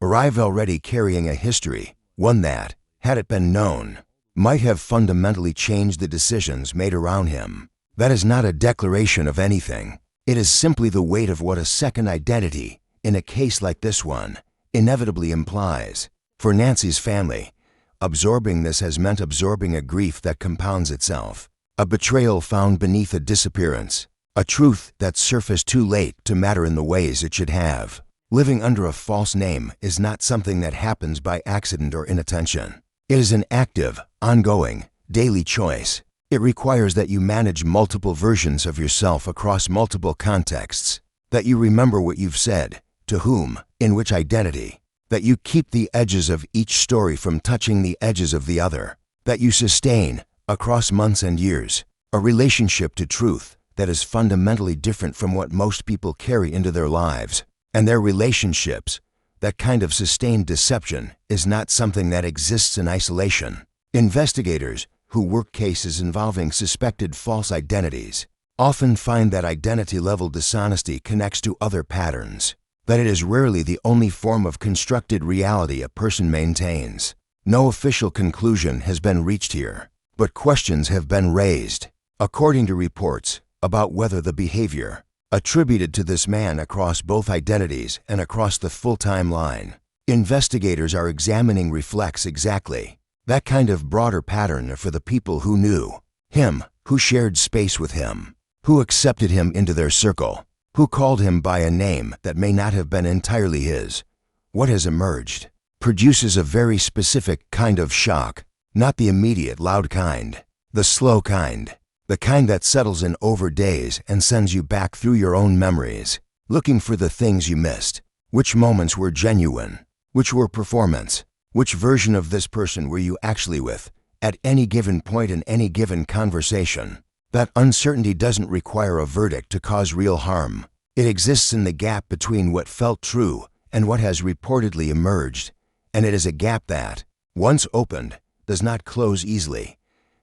arrived already carrying a history, one that, had it been known, might have fundamentally changed the decisions made around him. That is not a declaration of anything. It is simply the weight of what a second identity, in a case like this one, inevitably implies. For Nancy's family, absorbing this has meant absorbing a grief that compounds itself, a betrayal found beneath a disappearance, a truth that surfaced too late to matter in the ways it should have. Living under a false name is not something that happens by accident or inattention. It is an active, ongoing, daily choice. It requires that you manage multiple versions of yourself across multiple contexts, that you remember what you've said, to whom, in which identity, that you keep the edges of each story from touching the edges of the other, that you sustain, across months and years, a relationship to truth that is fundamentally different from what most people carry into their lives and their relationships. That kind of sustained deception is not something that exists in isolation. Investigators who work cases involving suspected false identities often find that identity-level dishonesty connects to other patterns, that it is rarely the only form of constructed reality a person maintains. No official conclusion has been reached here, but questions have been raised, according to reports, about whether the behavior attributed to this man across both identities and across the full timeline investigators are examining reflects exactly that kind of broader pattern for the people who knew him, who shared space with him, who accepted him into their circle, who called him by a name that may not have been entirely his. What has emerged produces a very specific kind of shock, not the immediate loud kind, the slow kind, the kind that settles in over days and sends you back through your own memories, looking for the things you missed. Which moments were genuine? Which were performance? Which version of this person were you actually with, at any given point in any given conversation? That uncertainty doesn't require a verdict to cause real harm. It exists in the gap between what felt true and what has reportedly emerged, and it is a gap that, once opened, does not close easily.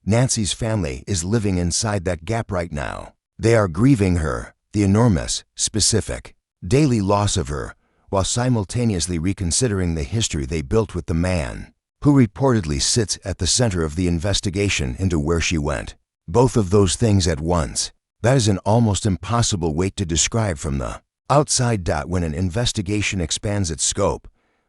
Nancy's family is living inside that gap right now. They are grieving her, the enormous, specific, daily loss of her, while simultaneously reconsidering the history they built with the man, who reportedly sits at the center of the investigation into where she went. Both of those things at once. That is an almost impossible weight to describe from the outside. When an investigation expands its scope,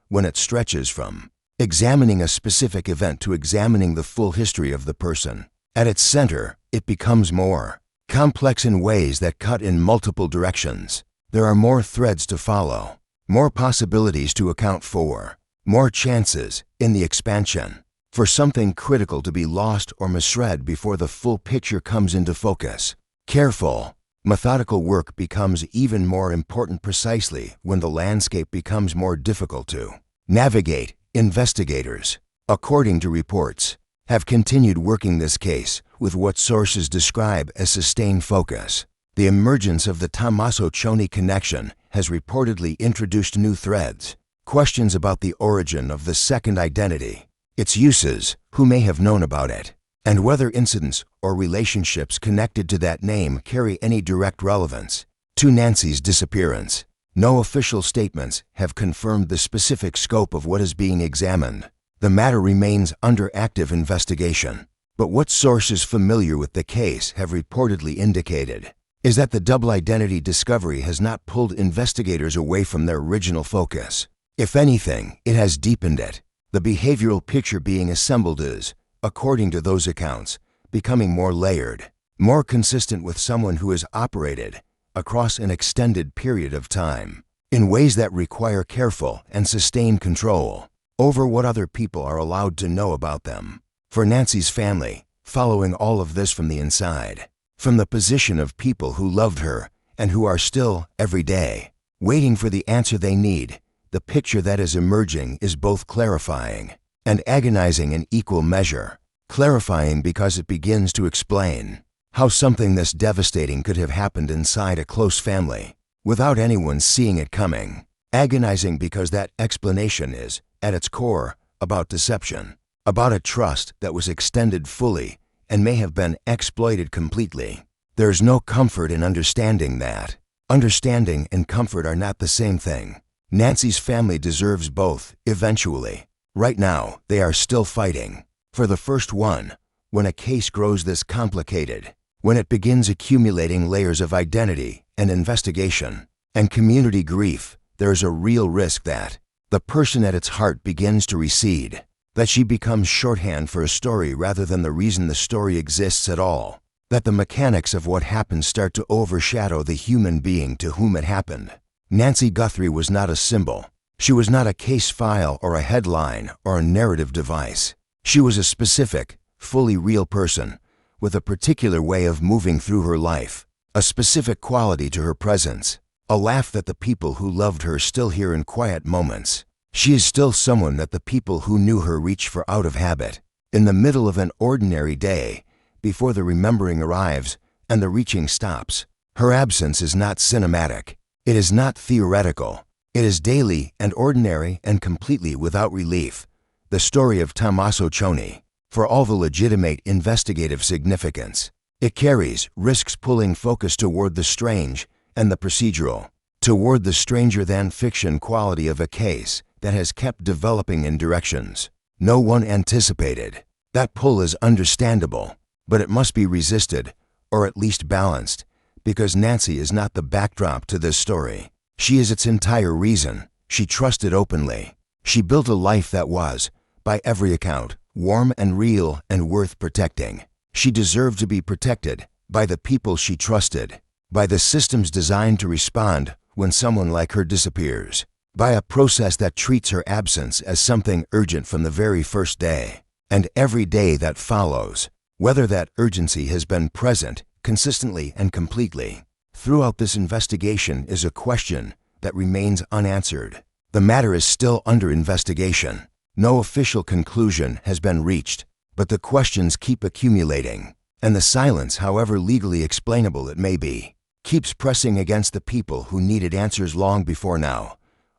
when it stretches from examining a specific event to examining the full history of the person, at its center, it becomes more complex in ways that cut in multiple directions. There are more threads to follow, more possibilities to account for, more chances, in the expansion, for something critical to be lost or misread before the full picture comes into focus. Careful, methodical work becomes even more important precisely when the landscape becomes more difficult to navigate. Investigators, according to reports, have continued working this case with what sources describe as sustained focus. The emergence of the Tommaso Cioni connection has reportedly introduced new threads, questions about the origin of the second identity, its uses, who may have known about it, and whether incidents or relationships connected to that name carry any direct relevance to Nancy's disappearance. No official statements have confirmed the specific scope of what is being examined. The matter remains under active investigation. But what sources familiar with the case have reportedly indicated is that the double identity discovery has not pulled investigators away from their original focus. If anything, it has deepened it. The behavioral picture being assembled is, according to those accounts, becoming more layered, more consistent with someone who has operated across an extended period of time, in ways that require careful and sustained control over what other people are allowed to know about them. For Nancy's family, following all of this from the inside, from the position of people who loved her and who are still, every day, waiting for the answer they need, the picture that is emerging is both clarifying and agonizing in equal measure. Clarifying because it begins to explain how something this devastating could have happened inside a close family without anyone seeing it coming. Agonizing because that explanation is, at its core, about deception, about a trust that was extended fully and may have been exploited completely. There's no comfort in understanding that. Understanding and comfort are not the same thing. Nancy's family deserves both, eventually. Right now, they are still fighting. For the first one, when a case grows this complicated, when it begins accumulating layers of identity and investigation and community grief, there is a real risk that the person at its heart begins to recede, that she becomes shorthand for a story rather than the reason the story exists at all, that the mechanics of what happened start to overshadow the human being to whom it happened. Nancy Guthrie was not a symbol. She was not a case file or a headline or a narrative device. She was a specific, fully real person with a particular way of moving through her life, a specific quality to her presence, a laugh that the people who loved her still hear in quiet moments. She is still someone that the people who knew her reach for out of habit, in the middle of an ordinary day, before the remembering arrives and the reaching stops. Her absence is not cinematic. It is not theoretical. It is daily and ordinary and completely without relief. The story of Tommaso Cioni, for all the legitimate investigative significance, it carries, risks pulling focus toward the strange and the procedural, toward the stranger-than-fiction quality of a case that has kept developing in directions no one anticipated. That pull is understandable, but it must be resisted, or at least balanced, because Nancy is not the backdrop to this story. She is its entire reason. She trusted openly. She built a life that was, by every account, warm and real and worth protecting. She deserved to be protected by the people she trusted, by the systems designed to respond when someone like her disappears, by a process that treats her absence as something urgent from the very first day, and every day that follows, whether that urgency has been present consistently and completely. Throughout this investigation is a question that remains unanswered. The matter is still under investigation. No official conclusion has been reached, but the questions keep accumulating, and the silence, however legally explainable it may be, keeps pressing against the people who needed answers long before now.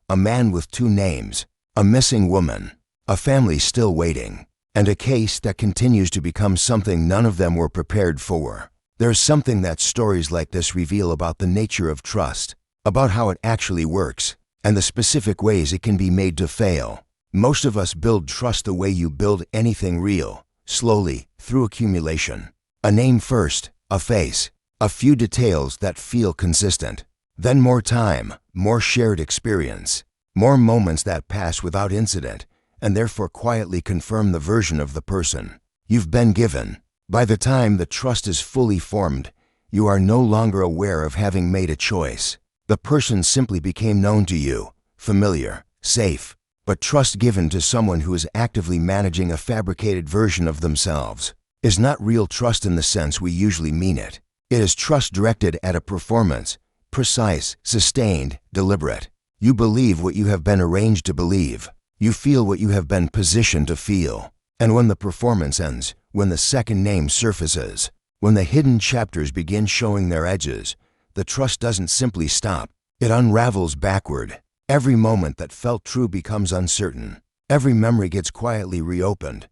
A man with two names, a missing woman, a family still waiting, and a case that continues to become something none of them were prepared for. There's something that stories like this reveal about the nature of trust, about how it actually works, and the specific ways it can be made to fail. Most of us build trust the way you build anything real, slowly, through accumulation. A name first, a face, a few details that feel consistent. Then more time, more shared experience, more moments that pass without incident, and therefore quietly confirm the version of the person you've been given. By the time the trust is fully formed, you are no longer aware of having made a choice. The person simply became known to you, familiar, safe, but trust given to someone who is actively managing a fabricated version of themselves is not real trust in the sense we usually mean it. It is trust directed at a performance, precise, sustained, deliberate. You believe what you have been arranged to believe. You feel what you have been positioned to feel. And when the performance ends, when the second name surfaces, when the hidden chapters begin showing their edges, the trust doesn't simply stop. It unravels backward. Every moment that felt true becomes uncertain. Every memory gets quietly reopened.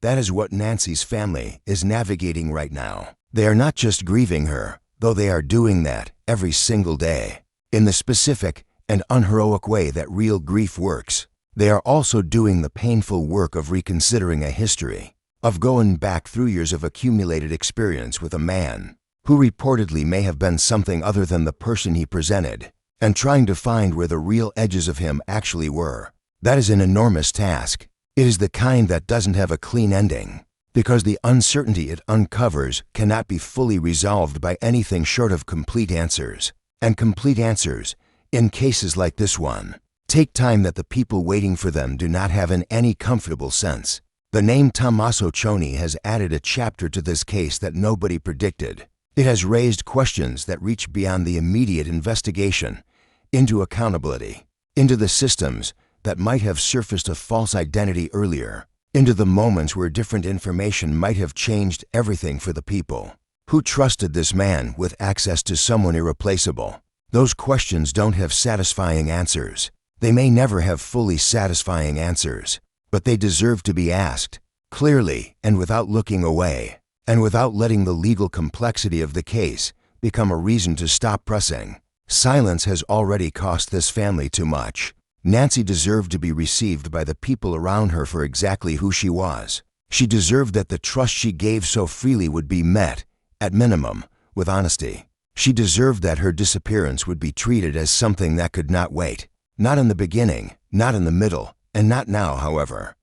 That is what Nancy's family is navigating right now. They are not just grieving her, though they are doing that every single day, in the specific and unheroic way that real grief works. They are also doing the painful work of reconsidering a history, of going back through years of accumulated experience with a man who reportedly may have been something other than the person he presented, and trying to find where the real edges of him actually were. That is an enormous task. It is the kind that doesn't have a clean ending, because the uncertainty it uncovers cannot be fully resolved by anything short of complete answers. And complete answers, in cases like this one, take time that the people waiting for them do not have in any comfortable sense. The name Tommaso Cioni has added a chapter to this case that nobody predicted. It has raised questions that reach beyond the immediate investigation, into accountability, into the systems that might have surfaced a false identity earlier, into the moments where different information might have changed everything for the people. Who trusted this man with access to someone irreplaceable? Those questions don't have satisfying answers. They may never have fully satisfying answers, but they deserve to be asked, clearly and without looking away, and without letting the legal complexity of the case become a reason to stop pressing. Silence has already cost this family too much. Nancy deserved to be received by the people around her for exactly who she was. She deserved that the trust she gave so freely would be met, at minimum, with honesty. She deserved that her disappearance would be treated as something that could not wait. Not in the beginning, not in the middle, and not now, however.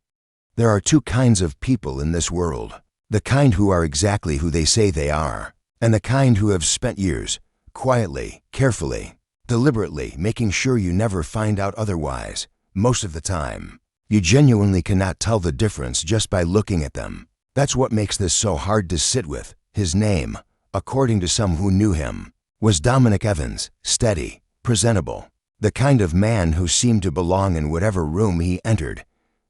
There are two kinds of people in this world. The kind who are exactly who they say they are, and the kind who have spent years, quietly, carefully, deliberately making sure you never find out otherwise, most of the time. You genuinely cannot tell the difference just by looking at them. That's what makes this so hard to sit with. His name, according to some who knew him, was Dominic Evans, steady, presentable, the kind of man who seemed to belong in whatever room he entered,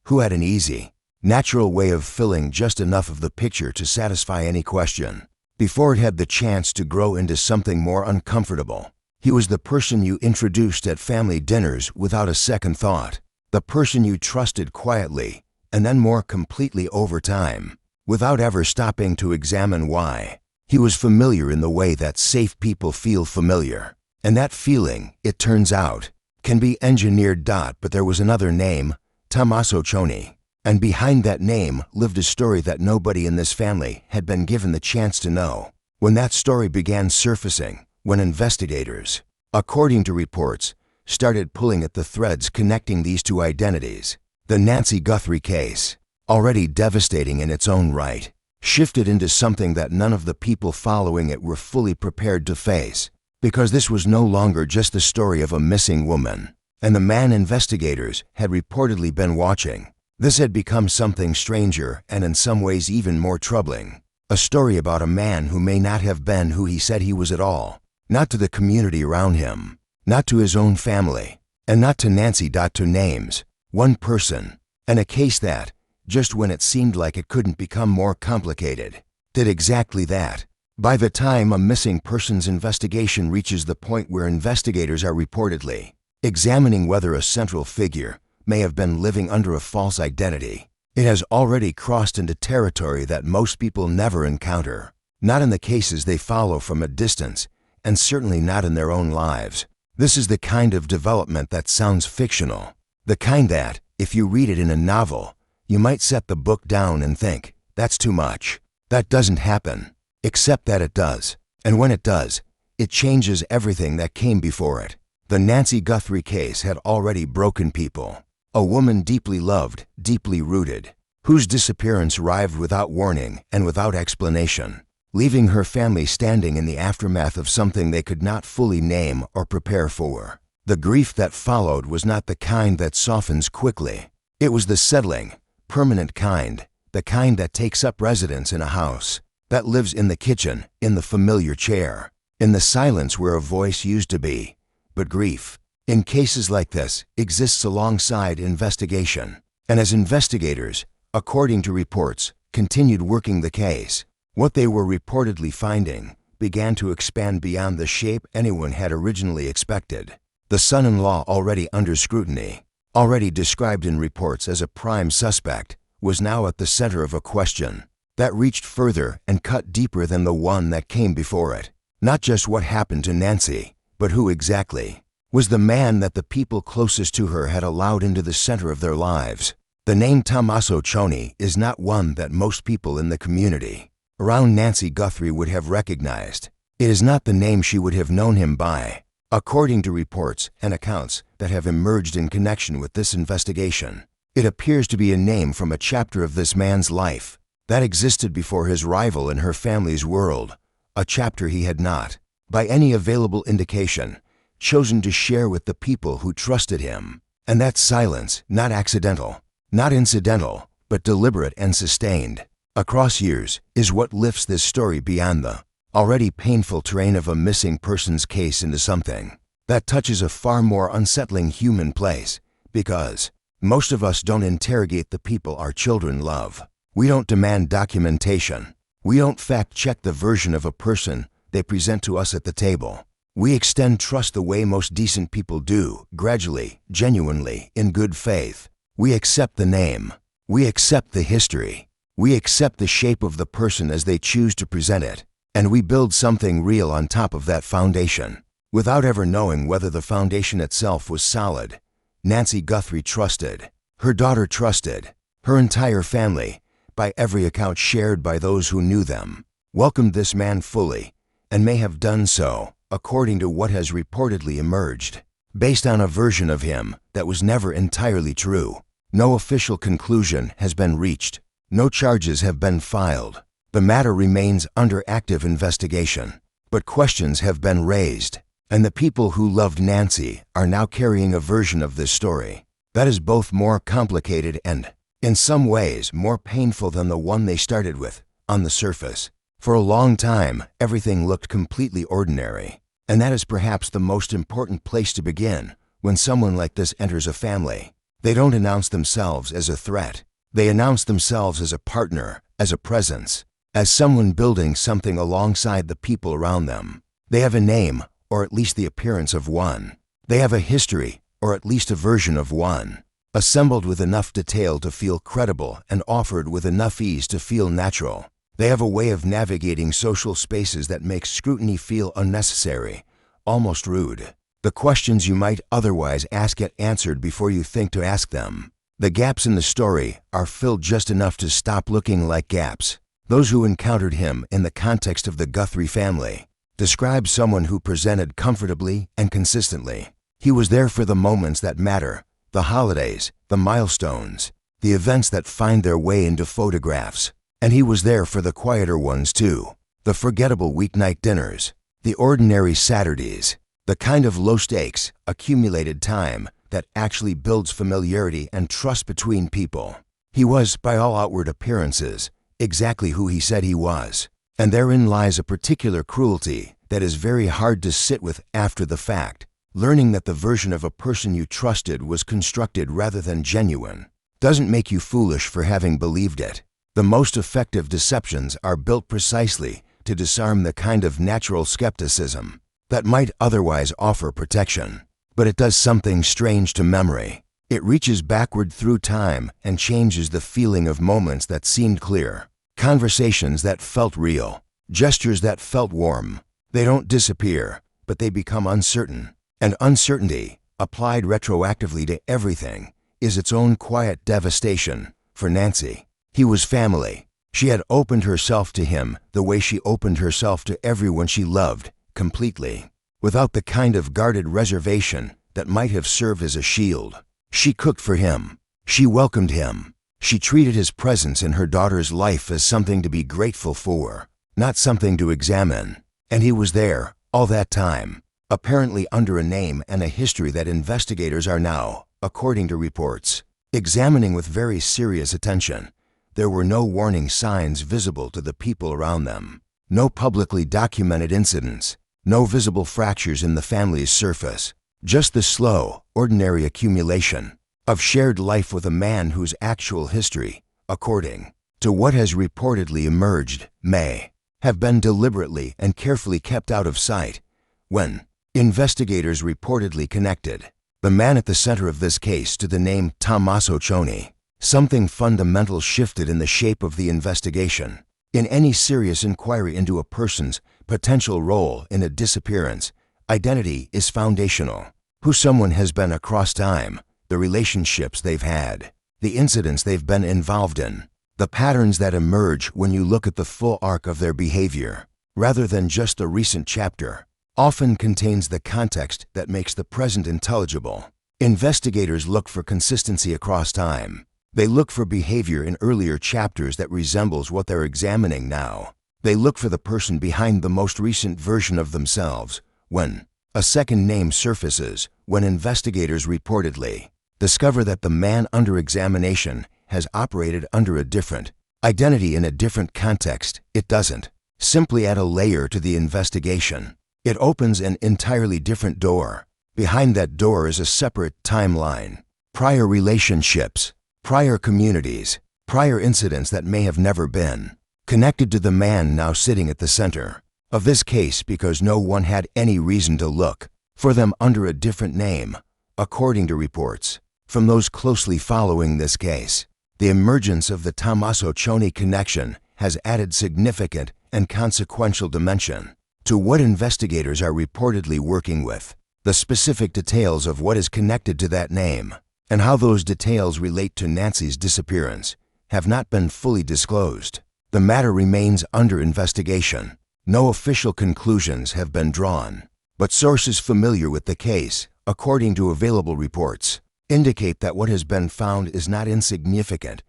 who had an easy, natural way of filling just enough of the picture to satisfy any question, before it had the chance to grow into something more uncomfortable. He was the person you introduced at family dinners without a second thought, the person you trusted quietly, and then more completely over time, without ever stopping to examine why. He was familiar in the way that safe people feel familiar, and that feeling, it turns out, can be engineered. But there was another name, Tommaso Cioni, and behind that name lived a story that nobody in this family had been given the chance to know. When that story began surfacing, when investigators, according to reports, started pulling at the threads connecting these two identities, the Nancy Guthrie case, already devastating in its own right, shifted into something that none of the people following it were fully prepared to face, because this was no longer just the story of a missing woman and the man investigators had reportedly been watching. This had become something stranger and in some ways even more troubling, a story about a man who may not have been who he said he was at all, not to the community around him, not to his own family, and not to Nancy. To names, one person, and a case that, just when it seemed like it couldn't become more complicated, did exactly that. By the time a missing persons investigation reaches the point where investigators are reportedly examining whether a central figure may have been living under a false identity, it has already crossed into territory that most people never encounter, not in the cases they follow from a distance, and certainly not in their own lives. This is the kind of development that sounds fictional, the kind that, if you read it in a novel, you might set the book down and think, that's too much. That doesn't happen, except that it does, and when it does, it changes everything that came before it. The Nancy Guthrie case had already broken people. A woman deeply loved, deeply rooted, whose disappearance arrived without warning and without explanation, leaving her family standing in the aftermath of something they could not fully name or prepare for. The grief that followed was not the kind that softens quickly. It was the settling, permanent kind, the kind that takes up residence in a house, that lives in the kitchen, in the familiar chair, in the silence where a voice used to be. But grief, in cases like this, exists alongside investigation. And as investigators, according to reports, continued working the case, what they were reportedly finding began to expand beyond the shape anyone had originally expected. The son-in-law, already under scrutiny, already described in reports as a prime suspect, was now at the center of a question that reached further and cut deeper than the one that came before it. Not just what happened to Nancy, but who exactly was the man that the people closest to her had allowed into the center of their lives. The name Tommaso Cioni is not one that most people in the community around Nancy Guthrie would have recognized. It is not the name she would have known him by, according to reports and accounts that have emerged in connection with this investigation. It appears to be a name from a chapter of this man's life that existed before his rival in her family's world, a chapter he had not, by any available indication, chosen to share with the people who trusted him. And that silence, not accidental, not incidental, but deliberate and sustained, across years, is what lifts this story beyond the already painful terrain of a missing persons case into something that touches a far more unsettling human place, because most of us don't interrogate the people our children love. We don't demand documentation. We don't fact-check the version of a person they present to us at the table. We extend trust the way most decent people do, gradually, genuinely, in good faith. We accept the name. We accept the history. We accept the shape of the person as they choose to present it. And we build something real on top of that foundation, without ever knowing whether the foundation itself was solid, Nancy Guthrie trusted. Her daughter trusted. Her entire family, by every account shared by those who knew them, welcomed this man fully, and may have done so, according to what has reportedly emerged, based on a version of him that was never entirely true. No official conclusion has been reached. No charges have been filed. The matter remains under active investigation. But questions have been raised, and the people who loved Nancy are now carrying a version of this story that is both more complicated and, in some ways, more painful than the one they started with, on the surface. For a long time, everything looked completely ordinary, and that is perhaps the most important place to begin when someone like this enters a family. They don't announce themselves as a threat. They announce themselves as a partner, as a presence, as someone building something alongside the people around them. They have a name, or at least the appearance of one. They have a history, or at least a version of one, assembled with enough detail to feel credible and offered with enough ease to feel natural. They have a way of navigating social spaces that makes scrutiny feel unnecessary, almost rude. The questions you might otherwise ask get answered before you think to ask them. The gaps in the story are filled just enough to stop looking like gaps. Those who encountered him in the context of the Guthrie family describe someone who presented comfortably and consistently. He was there for the moments that matter, the holidays, the milestones, the events that find their way into photographs. And he was there for the quieter ones too, the forgettable weeknight dinners, the ordinary Saturdays, the kind of low-stakes, accumulated time that actually builds familiarity and trust between people. He was, by all outward appearances, exactly who he said he was, and therein lies a particular cruelty that is very hard to sit with after the fact. Learning that the version of a person you trusted was constructed rather than genuine doesn't make you foolish for having believed it. The most effective deceptions are built precisely to disarm the kind of natural skepticism that might otherwise offer protection. But it does something strange to memory. It reaches backward through time and changes the feeling of moments that seemed clear, conversations that felt real, gestures that felt warm. They don't disappear, but they become uncertain. And uncertainty, applied retroactively to everything, is its own quiet devastation. For Nancy, he was family. She had opened herself to him the way she opened herself to everyone she loved, completely, without the kind of guarded reservation that might have served as a shield. She cooked for him. She welcomed him. She treated his presence in her daughter's life as something to be grateful for, not something to examine. And he was there, all that time, apparently under a name and a history that investigators are now, according to reports, examining with very serious attention. There were no warning signs visible to the people around them, no publicly documented incidents, no visible fractures in the family's surface, just the slow, ordinary accumulation of shared life with a man whose actual history, according to what has reportedly emerged, may have been deliberately and carefully kept out of sight. When investigators reportedly connected the man at the center of this case to the name Tommaso Cioni, something fundamental shifted in the shape of the investigation. In any serious inquiry into a person's potential role in a disappearance, identity is foundational. Who someone has been across time, the relationships they've had, the incidents they've been involved in, the patterns that emerge when you look at the full arc of their behavior, rather than just the recent chapter, often contains the context that makes the present intelligible. Investigators look for consistency across time. They look for behavior in earlier chapters that resembles what they're examining now. They look for the person behind the most recent version of themselves. When a second name surfaces, when investigators reportedly discover that the man under examination has operated under a different identity in a different context, it doesn't simply add a layer to the investigation. It opens an entirely different door. Behind that door is a separate timeline, prior relationships, prior communities, prior incidents that may have never been connected to the man now sitting at the center of this case because no one had any reason to look for them under a different name. According to reports from those closely following this case, the emergence of the Tommaso Cioni connection has added significant and consequential dimension to what investigators are reportedly working with. The specific details of what is connected to that name and how those details relate to Nancy's disappearance have not been fully disclosed. The matter remains under investigation. No official conclusions have been drawn, but sources familiar with the case, according to available reports, indicate that what has been found is not insignificant.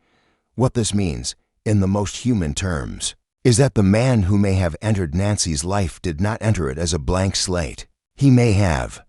What this means, in the most human terms, is that the man who may have entered Nancy's life did not enter it as a blank slate. He may have,